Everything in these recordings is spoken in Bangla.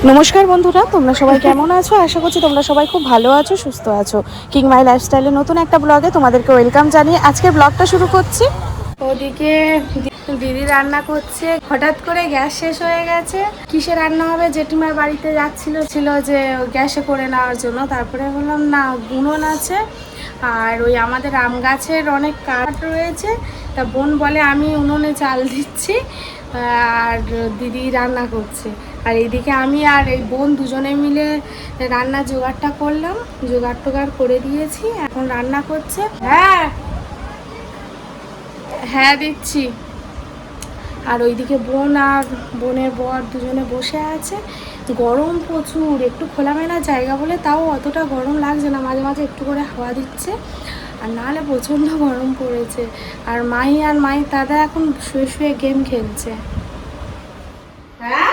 নমস্কার বন্ধুরা, তোমরা সবাই কেমন আছো? আশা করছি তোমরা সবাই খুব ভালো আছো, সুস্থ আছো। কিং মাই লাইফস্টাইলের নতুন একটা ব্লগে তোমাদেরকে ওয়েলকাম জানিয়ে আজকে ব্লগটা শুরু করছি। ওদিকে দিদি রান্না করছে, হঠাৎ করে গ্যাস শেষ হয়ে গেছে। কিসে রান্না হবে, জেঠিমার বাড়িতে ছিল যে গ্যাসে করে নেওয়ার জন্য। তারপরে বললাম না, উনুন আছে আর ওই আমাদের আম গাছের অনেক কাঠ রয়েছে। তা বোন বলে আমি উনুনে চাল দিচ্ছি আর দিদি রান্না করছে। আর এইদিকে আমি আর এই বোন দুজনে মিলে রান্না জোগাড়টা করলাম, জোগাড় টোগাড় করে দিয়েছি, এখন রান্না করছে। হ্যাঁ হ্যাঁ দিচ্ছি। আর ওইদিকে বোন আর বোনের বর দুজনে বসে আছে। গরম প্রচুর, একটু খোলামেলা জায়গা বলে তাও অতটা গরম লাগছে না, মাঝে মাঝে একটু করে হাওয়া দিচ্ছে, আর নাহলে প্রচণ্ড গরম পড়েছে। আর মাই দাদা এখন শুয়ে শুয়ে গেম খেলছে। হ্যাঁ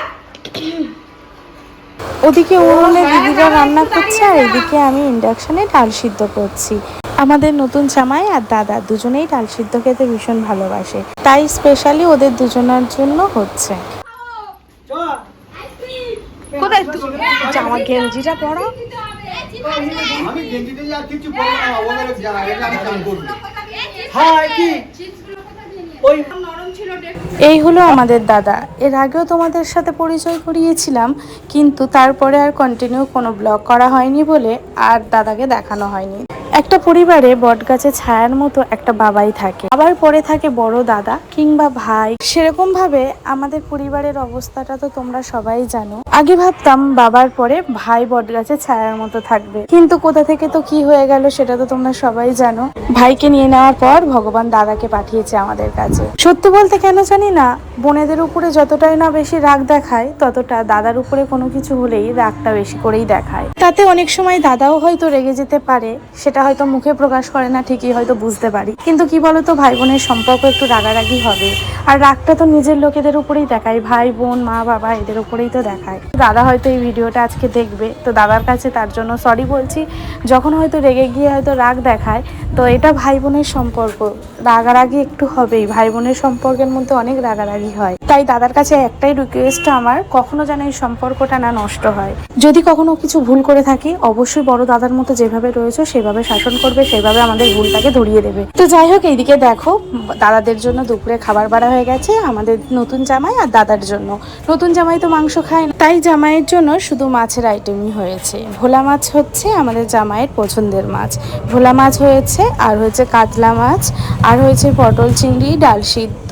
ওদিকে উনুনে দিদিরা রান্না করছে আর এদিকে আমি ইন্ডাকশানে ডাল সিদ্ধ করছি। আমাদের নতুন জামাই আর দাদা দুজনেই ডাল সিদ্ধ খেতে ভীষণ ভালোবাসে, তাই স্পেশালি ওদের দুজনের জন্য হচ্ছে। কোথায় জামা গেঞ্জিটা পরো? আমি গেঞ্জিতে আর কিছু পরব না, ওদের যা এটা আমি কাম করব। হ্যাঁ কি ওই এই হলো আমাদের দাদা। এর আগেও তোমাদের সাথে পরিচয় করিয়েছিলাম, কিন্তু তারপরে আর কন্টিনিউ কোনো ব্লগ করা হয়নি বলে আর দাদাকে দেখানো হয়নি। একটা পরিবারে বটগাছে ছায়ার মতো একটা বাবাই থাকে, আবার পরে থাকে বড় দাদা কিংবা ভাই। সেরকম ভাবে আমাদের পরিবারের অবস্থাটা তো তোমরা সবাই জানো। আগে ভাবতাম বাবার পরে ভাই বটগাছে ছায়ার মতো থাকবে, কিন্তু কোথা থেকে তো কি হয়ে গেল সেটা তো তোমরা সবাই জানো। ভাইকে নিয়ে নেওয়ার পর ভগবান দাদাকে পাঠিয়েছে আমাদের কাছে। সত্যি বলতে কেন জানি না, বোনেদের উপরে যতটাই না বেশি রাগ দেখায়, ততটা দাদার উপরে কোনো কিছু হলেই রাগটা বেশি করেই দেখায়। তাতে অনেক সময় দাদাও হয়তো রেগে যেতে পারে, সেটা হয়তো মুখে প্রকাশ করে না ঠিকই, হয়তো বুঝতে পারি। কিন্তু কি বলতো, ভাই বোনের সম্পর্ক একটু রাগারাগি হবে, আর রাগটা তো নিজের লোকেদের উপরেই দেখায়, ভাই বোন মা বাবা এদের উপরেই তো দেখায়। দাদা হয়তো এই ভিডিওটা আজকে দেখবে, তো দাদার কাছে তার জন্য সরি বলছি। যখন হয়তো রেগে গিয়ে হয়তো রাগ দেখায়, তো এটা ভাই বোনের সম্পর্ক, রাগারাগি একটু হবেই, ভাই বোনের সম্পর্কের মধ্যে অনেক রাগারাগি হয়। তাই দাদার কাছে একটাই রিকোয়েস্ট আমার, কখনো যেন এই সম্পর্কটা না নষ্ট হয়। যদি কখনো কিছু ভুল করে থাকি, অবশ্যই বড় দাদার মতো যেভাবে রয়েছে সেভাবে শাসন করবে, সেভাবে আমাদের ভুলটাকে ধরিয়ে দেবে। তো যাই হোক, এইদিকে দেখো দাদাদের জন্য দুপুরে খাবার বাড়া হয়ে গেছে, আমাদের নতুন জামাই আর দাদার জন্য। নতুন জামাই তো মাংস খায় না, তাই জামাইয়ের জন্য শুধু মাছের আইটেমই হয়েছে। ভোলা মাছ হচ্ছে আমাদের জামাইয়ের পছন্দের মাছ, ভোলা মাছ হয়েছে, আর হয়েছে কাতলা মাছ, আর হয়েছে পটল চিংড়ি, ডাল সিদ্ধ,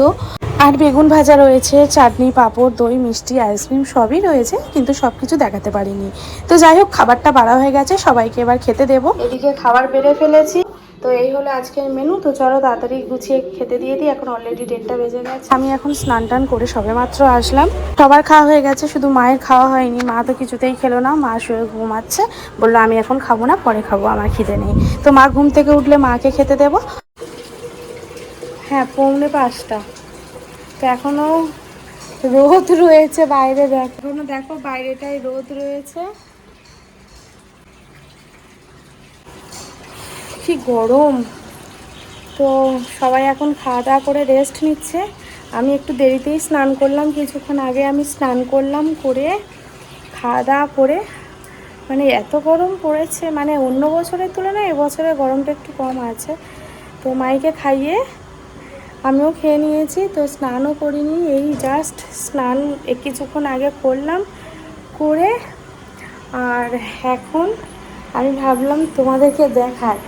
আর বেগুন ভাজা রয়েছে, চাটনি পাঁপড় দই মিষ্টি আইসক্রিম সবই রয়েছে, কিন্তু সব কিছু দেখাতে পারিনি। তো যাই হোক, খাবারটা বাড়া হয়ে গেছে, সবাইকে এবার খেতে দেবো। এদিকে খাবার বেড়ে ফেলেছি। তো এই হলো আজকের মেনু। তো চলো তাড়াতাড়ি গুছিয়ে খেতে দিয়ে দিই, এখন অলরেডি 1:30 বেজে গেছে। আমি এখন স্নান টান করে সবে মাত্র আসলাম। সবার খাওয়া হয়ে গেছে, শুধু মায়ের খাওয়া হয়নি। মা তো কিছুতেই খেলো না, মা শুয়ে ঘুমাচ্ছে, বললো আমি এখন খাবো না, পরে খাবো, আমার খিদে নেই। তো মা ঘুম থেকে উঠলে মাকে খেতে দেবো। হ্যাঁ 4:45। তো এখনো রোদ রয়েছে বাইরে, এখনো দেখো বাইরেটাই রোদ রয়েছে, কি গরম। তো সবাই এখন খাওয়া দাওয়া করে রেস্ট নিচ্ছে। আমি একটু দেরিতেই স্নান করলাম, কিছুক্ষণ আগে আমি স্নান করলাম, করে খাওয়া দাওয়া করে, মানে এত গরম পড়েছে, মানে অন্য বছরের তুলনায় এবছরে গরমটা একটু কম আছে। তো মাইকে খাইয়ে আমিও খেয়ে নিয়েছি। তো স্নানও করিনি, এই জাস্ট স্নান কিছুক্ষণ আগে করলাম, করে আর এখন আমি ভাবলাম তোমাদেরকে দেখায়,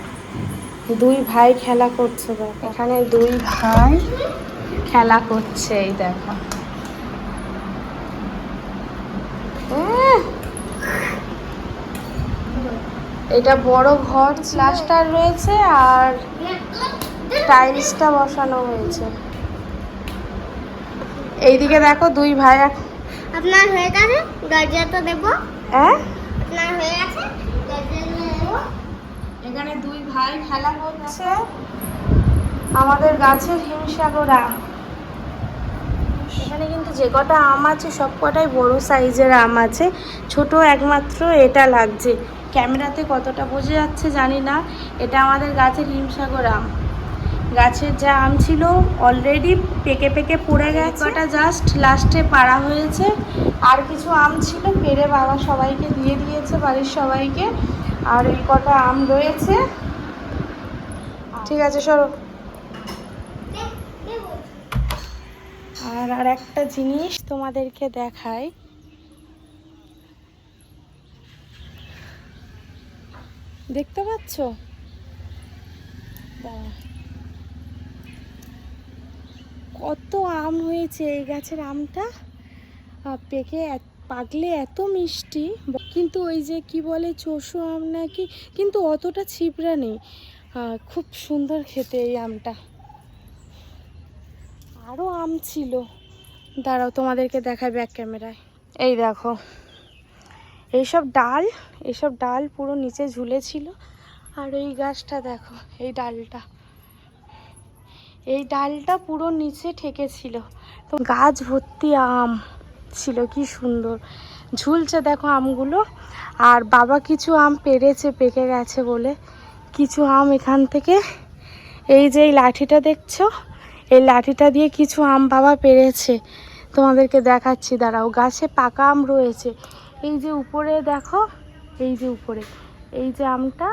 দুই ভাই খেলা করছে। দেখো এখানে দুই ভাই খেলা করছে, এই দেখো। এটা বড় ঘর, প্লাস্টার রয়েছে আর টাইলসটা বসানো হয়েছে। এইদিকে দেখো দুই ভাই। আপনার হয়ে গেছে, দরজা তো দেবো। হ্যাঁ আপনার হয়ে গেছে, দরজা দেবো। এখানে দুই ভাই খেলা করছে, আমাদের গাছের হিমসাগর আম। এখানে কিন্তু যে কটা আম আছে সব কটাই বড় সাইজের আম আছে, ছোট একমাত্র এটা লাগছে। ক্যামেরাতে কতটা বোঝা যাচ্ছে জানি না, এটা আমাদের গাছের হিমসাগর আম। গাছের যা আম ছিল অলরেডি পেকে পেকে পড়ে গেছে, কটা জাস্ট লাস্টে পাড়া হয়েছে। আর কিছু আম ছিল, পেড়ে বাবা সবাইকে দিয়ে দিয়েছে, বাড়ির সবাইকে। আর এই কটা আম রয়েছে। ঠিক আছে সরো। আর একটা জিনিস তোমাদেরকে দেখাই, দেখতে পাচ্ছ? কত আম হয়েছে এই গাছের আমটা, পেকে পাকলে এত মিষ্টি, কিন্তু ওই যে কি বলে চোষো আম নাকি, কিন্তু অতটা ছিপড়া নেই। খুব সুন্দর খেতে এই আমটা। আরও আম ছিল, দাঁড়াও তোমাদেরকে দেখাই ব্যাক ক্যামেরায়। এই দেখো এইসব ডাল পুরো নিচে ঝুলেছিল। আর এই গাছটা দেখো, এই ডালটা পুরো নিচে ঠেকেছিল। তো গাছ ভর্তি আম ছিল, কি সুন্দর ঝুলছে দেখো আমগুলো। আর বাবা কিছু আম পেড়েছে, পেকে গেছে বলে কিছু আম এখান থেকে, এই যে এই লাঠিটা দেখছো, এই লাঠিটা দিয়ে কিছু আম বাবা পেড়েছে। তোমাদেরকে দেখাচ্ছি, দাঁড়াও। গাছে পাকা আম রয়েছে, এই যে উপরে দেখো, এই যে উপরে এই যে আমটা,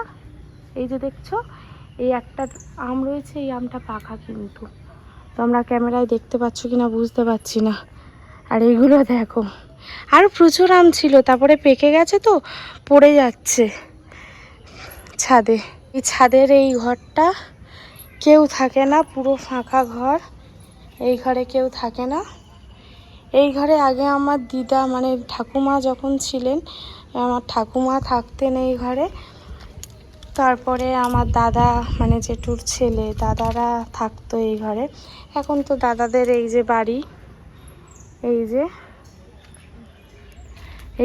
এই যে দেখছো, এই একটা আম রয়েছে, এই আমটা পাকা, কিন্তু তোমরা ক্যামেরায় দেখতে পাচ্ছ কিনা বুঝতে পারছি না। আর এইগুলো দেখো, আর প্রচুর আম ছিল, তারপরে পেকে গেছে তো পড়ে যাচ্ছে ছাদে। এই ছাদের এই ঘরটা কেউ থাকে না, পুরো ফাঁকা ঘর। এই ঘরে কেউ থাকে না। এই ঘরে আগে আমার দিদা মানে ঠাকুমা যখন ছিলেন, আমার ঠাকুমা থাকতেন এই ঘরে। তারপরে আমার দাদা মানে জেঠুর ছেলে, দাদারা থাকতো এই ঘরে। এখন তো দাদাদের এই যে বাড়ি, এই যে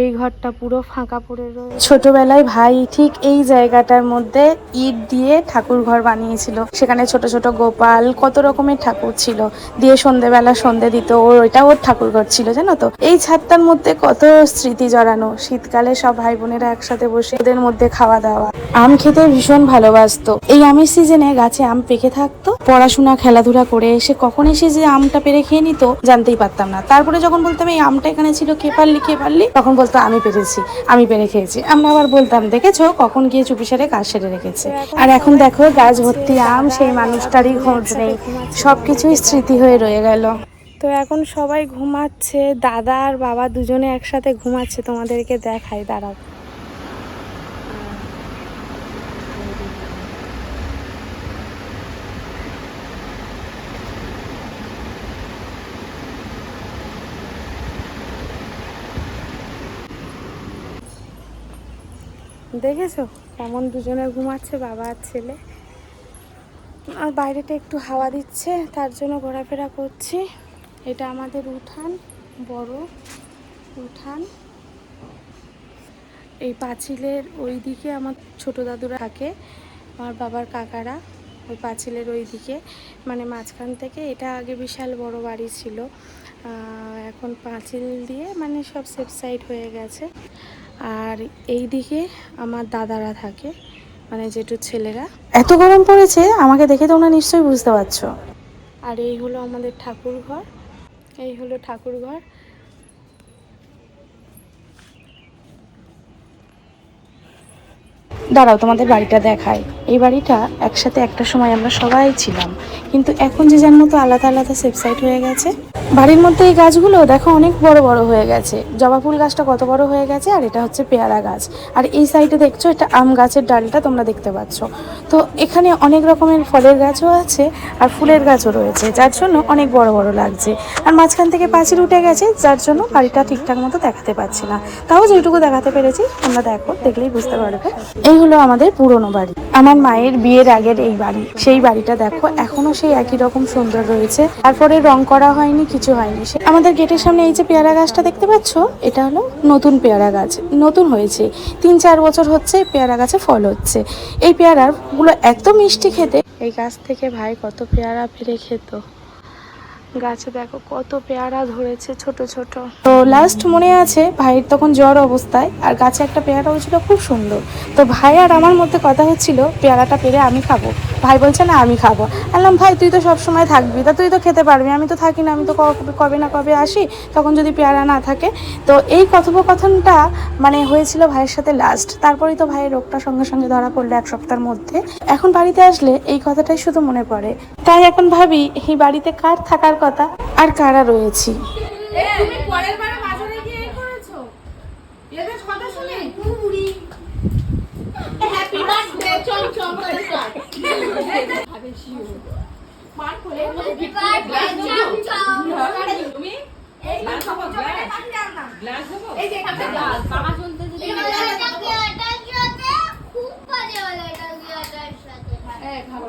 এই ঘরটা পুরো ফাঁকা পড়ে রয়েছে। ছোটবেলায় ভাই ঠিক এই জায়গাটার মধ্যে ইট দিয়ে ঠাকুর ঘর বানিয়েছিল। সেখানে ছোট ছোট গোপাল, কত রকমের ঠাকুর ছিল, দিয়ে সন্ধেবেলা সন্ধে দিত। ওইটা ওর ঠাকুর ঘর ছিল, জানো তো। এই ছাদটার মধ্যে কত স্মৃতি জড়ানো। শীতকালে সব ভাই বোনেরা একসাথে বসে ওদের মধ্যে খাওয়া দাওয়া। আম খেতে ভীষণ ভালোবাসতো। এই আমের সিজনে গাছে আম পেকে থাকতো, পড়াশোনা খেলাধুলা করে এসে কখন এসে যে আমটা পেরে খেয়ে নিত জানতেই পারতাম না। তারপরে যখন বলতাম এই আমটা এখানে ছিল, কে পারলি, তখন বলতো আমি পেরেছি, আমি পেরে খেয়েছি। আমরা আবার বলতাম দেখেছো কখন গিয়ে চুপিসারে কাজ সেরে রেখেছে। আর এখন দেখো গাছ ভর্তি আম, সেই মানুষটারই খোঁজ নেই, সবকিছুই স্মৃতি হয়ে রয়ে গেল। তো এখন সবাই ঘুমাচ্ছে, দাদা আর বাবা দুজনে একসাথে ঘুমাচ্ছে। তোমাদেরকে দেখাই, দাঁড়াও। দেখেছো কেমন দুজনে ঘুমাচ্ছে, বাবা আর ছেলে। আর বাইরেটা একটু হাওয়া দিচ্ছে, তার জন্য ঘোরাফেরা করছি। এটা আমাদের উঠান, বড় উঠান। এই পাঁচিলের ওই দিকে আমার ছোট দাদুরা থাকে, আমার বাবার কাকারা ওই পাঁচিলের ওই দিকে, মানে মাঝখান থেকে। এটা আগে বিশাল বড় বাড়ি ছিল, এখন পাঁচিল দিয়ে মানে সব সেফ সাইড হয়ে গেছে। আর এই দিকে আমার দাদারা থাকে, মানে জেঠুর ছেলেরা। এত গরম পড়েছে, আমাকে দেখে তোমরা নিশ্চয়ই বুঝতে পারছো। আর এই হলো আমাদের ঠাকুর ঘর, এই হলো ঠাকুর ঘর। দাঁড়াও তোমাদের বাড়িটা দেখায়। এই বাড়িটা একসাথে একটা সময় আমরা সবাই ছিলাম, কিন্তু এখন যে যার মতো আলাদা আলাদা সেফ সাইড হয়ে গেছে। বাড়ির মধ্যে এই গাছগুলো দেখো অনেক বড় বড় হয়ে গেছে। জবা ফুল গাছটা কত বড় হয়ে গেছে, আর এটা হচ্ছে পেয়ারা গাছ। আর এই সাইডে দেখছো এটা আম গাছের ডালটা তোমরা দেখতে পাচ্ছ। তো এখানে অনেক রকমের ফলের গাছও আছে আর ফুলের গাছও রয়েছে, যার জন্য অনেক বড় বড় লাগছে। আর মাঝখান থেকে পাঁচিল উঠে গেছে, যার জন্য বাড়িটা ঠিকঠাক মতো দেখাতে পাচ্ছি না। তাও যেটুকু দেখাতে পেরেছি তোমরা দেখো, দেখলেই বুঝতে পারবে। এই হলো আমাদের পুরনো বাড়ি, আমার মায়ের বিয়ের আগের এই বাড়ি। সেই বাড়িটা দেখো এখনো সেই একই রকম সুন্দর রয়েছে, তারপরে রং করা হয়নি, কিছু হয়নি। আমাদের গেটের সামনে এই যে পেয়ারা গাছটা দেখতে পাচ্ছ, এটা হলো নতুন পেয়ারা গাছ, নতুন হয়েছে। 3-4 বছর হচ্ছে পেয়ারা গাছে ফল হচ্ছে। এই পেয়ারার গুলো এত মিষ্টি খেতে, এই গাছ থেকে ভাই কত পেয়ারা পেরে খেত। গাছে দেখো কত পেয়ারা ধরেছে ছোট ছোট। তো লাস্ট মনে আছে ভাইয়ের তখন জ্বর অবস্থায়, আর গাছে একটা পেয়ারা হয়েছিল খুব সুন্দর। তো ভাই আর আমার মধ্যে কথা হচ্ছিল পেয়ারাটা পেরে আমি খাবো। ভাই বলছে না আমি খাবো। বললাম ভাই তুই তো সবসময় থাকবি, তা তুই তো খেতে পারবি, আমি তো থাকি না, আমি তো কবে না কবে আসি, তখন যদি পেয়ারা না থাকে। তো এই কথোপকথনটা মানে হয়েছিল ভাইয়ের সাথে লাস্ট। তারপরেই তো ভাইয়ের রোগটা সঙ্গে সঙ্গে ধরা পড়লো 1 সপ্তাহের মধ্যে। এখন বাড়িতে আসলে এই কথাটাই শুধু মনে পড়ে। তাই এখন ভাবি এই বাড়িতে কার থাকার কথা আর কারা রয়েছি। তুমি পরের বারে বাজারে গিয়ে এই করেছো এদের কথা শুনে হ্যাপি বার্থডে চল চল মার করে তুমি এই গ্লাস খাবো গ্লাস দেবো এই যে এখানে গ্লাস বাবা চলতে যদি খুব বাজে বলে এটা গিয়াটার সাথে হ্যাঁ খাবো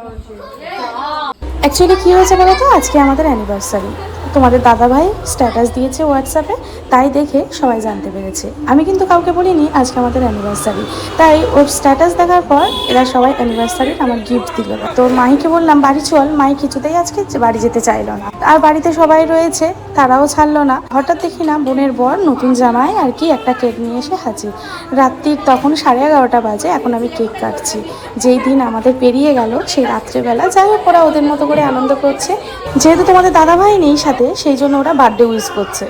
অ্যাকচুয়ালি কী হয়েছে বলো তো, আজকে আমাদের অ্যানিভার্সারি। তোমাদের দাদাভাই স্ট্যাটাস দিয়েছে হোয়াটসঅ্যাপে, তাই দেখে সবাই জানতে পেরেছে। আমি কিন্তু কাউকে বলিনি আজকে আমাদের অ্যানিভার্সারি, তাই ওর স্ট্যাটাস দেখার পর এরা সবাই অ্যানিভার্সারির আমার গিফট দিল। তো মাহিকে বললাম বাড়ি চল, মাহি কিছুতেই আজকে বাড়ি যেতে চাইলো না। আর বাড়িতে সবাই রয়েছে, তারাও ছাড়লো না। হঠাৎ দেখি না বোনের বর নতুন জামাই আর কি একটা কেক নিয়ে এসে হাজির। রাত্রির তখন 11:30 বাজে, এখন আমি কেক কাটছি। যেই দিন আমাদের পেরিয়ে গেল সেই রাত্রেবেলা, যাই হোক ওরা ওদের মতো করে আনন্দ করছে। যেহেতু তোমাদের দাদাভাই নেই সাথে, সেই জন্য ওরা বার্থডে উইশ করছে।